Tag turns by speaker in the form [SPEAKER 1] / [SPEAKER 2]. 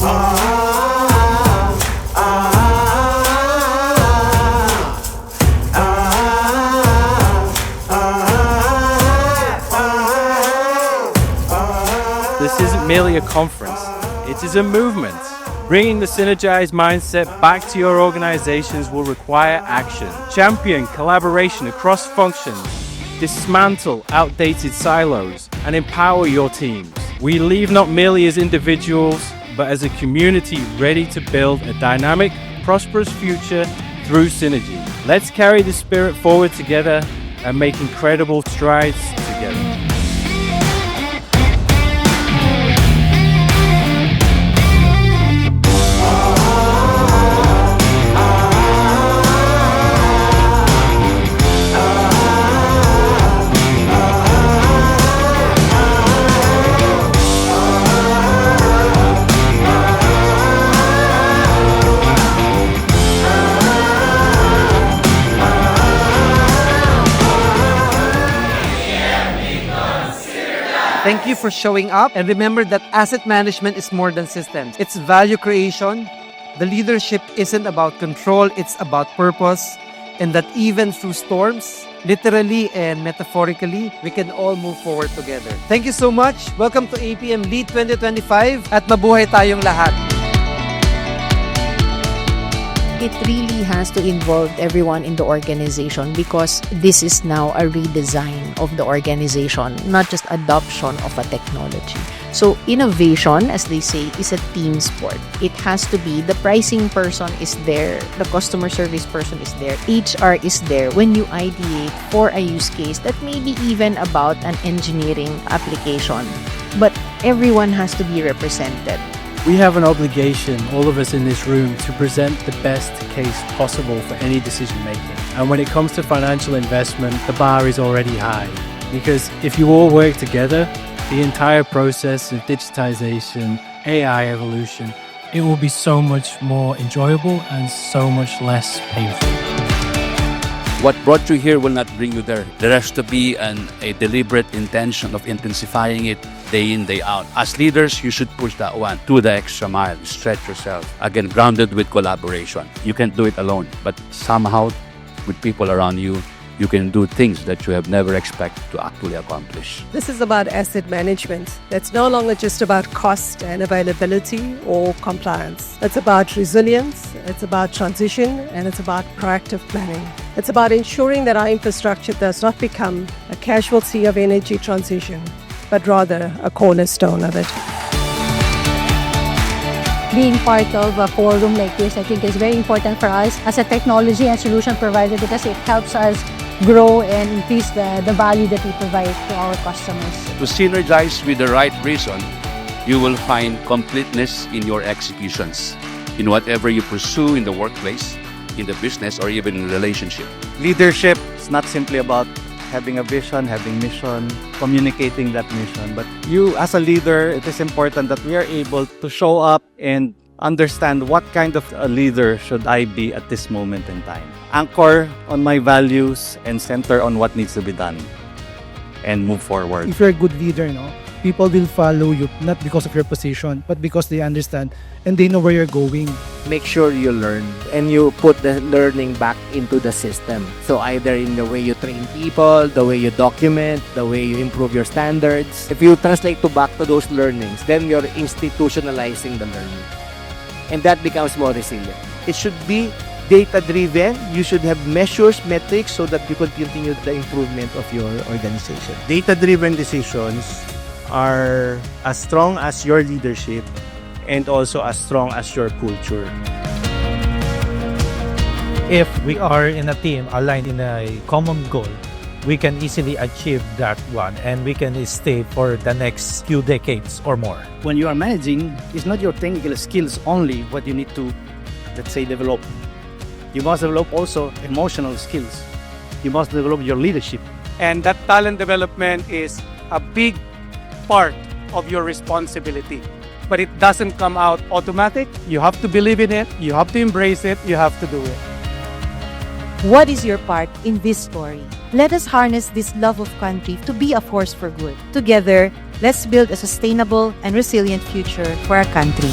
[SPEAKER 1] This isn't merely a conference, it is a movement. Bringing the Synergize mindset back to your organizations will require action. Champion collaboration across functions, dismantle outdated silos, and empower your teams. We leave not merely as individuals, but as a community ready to build a dynamic, prosperous future through synergy. Let's carry the spirit forward together and make incredible strides together.
[SPEAKER 2] Thank you for showing up, and remember that asset management is more than systems. It's value creation. The leadership isn't about control, it's about purpose, and that even through storms, literally and metaphorically, we can all move forward together. Thank you so much. Welcome to APM LEAD 2025 at mabuhay tayong lahat.
[SPEAKER 3] It really has to involve everyone in the organization because this is now a redesign of the organization, not just adoption of a technology. So innovation, as they say, is a team sport. It has to be the pricing person is there, the customer service person is there, HR is there when you ideate for a use case that may be even about an engineering application. But everyone has to be represented.
[SPEAKER 1] We have an obligation, all of us in this room, to present the best case possible for any decision making. And when it comes to financial investment, the bar is already high. Because if you all work together, the entire process of digitization, AI evolution, it will be so much more enjoyable and so much less painful.
[SPEAKER 4] What brought you here will not bring you there. There has to be a deliberate intention of intensifying it day in, day out. As leaders, you should push that one to the extra mile, stretch yourself. Again, grounded with collaboration. You can't do it alone, but somehow with people around you, you can do things that you have never expected to actually accomplish.
[SPEAKER 5] This is about asset management. It's no longer just about cost and availability or compliance. It's about resilience, it's about transition, and it's about proactive planning. It's about ensuring that our infrastructure does not become a casualty of energy transition, but rather a cornerstone of it.
[SPEAKER 6] Being part of a forum like this, I think, is very important for us as a technology and solution provider because it helps us grow and increase the value that we provide to our customers.
[SPEAKER 4] To synergize with the right reason, you will find completeness in your executions, in whatever you pursue in the workplace, in the business, or even in relationship.
[SPEAKER 7] Leadership is not simply about having a vision, having mission, communicating that mission. But you as a leader, it is important that we are able to show up and understand what kind of a leader should I be at this moment in time. Anchor on my values and center on what needs to be done and move forward.
[SPEAKER 8] If you're a good leader, people will follow you not because of your position, but because they understand and they know where you're going.
[SPEAKER 9] Make sure you learn and you put the learning back into the system. So either in the way you train people, the way you document, the way you improve your standards. If you translate back to those learnings, then you're institutionalizing the learning. And that becomes more resilient. It should be data-driven. You should have measures, metrics, so that you can continue the improvement of your organization.
[SPEAKER 10] Data-driven decisions are as strong as your leadership and also as strong as your culture.
[SPEAKER 11] If we are in a team aligned in a common goal, we can easily achieve that one and we can stay for the next few decades or more.
[SPEAKER 12] When you are managing, it's not your technical skills only what you need to, let's say, develop. You must develop also emotional skills. You must develop your leadership.
[SPEAKER 13] And that talent development is a big part of your responsibility. But it doesn't come out automatic. You have to believe in it. You have to embrace it. You have to do it.
[SPEAKER 14] What is your part in this story? Let us harness this love of country to be a force for good. Together, let's build a sustainable and resilient future for our country.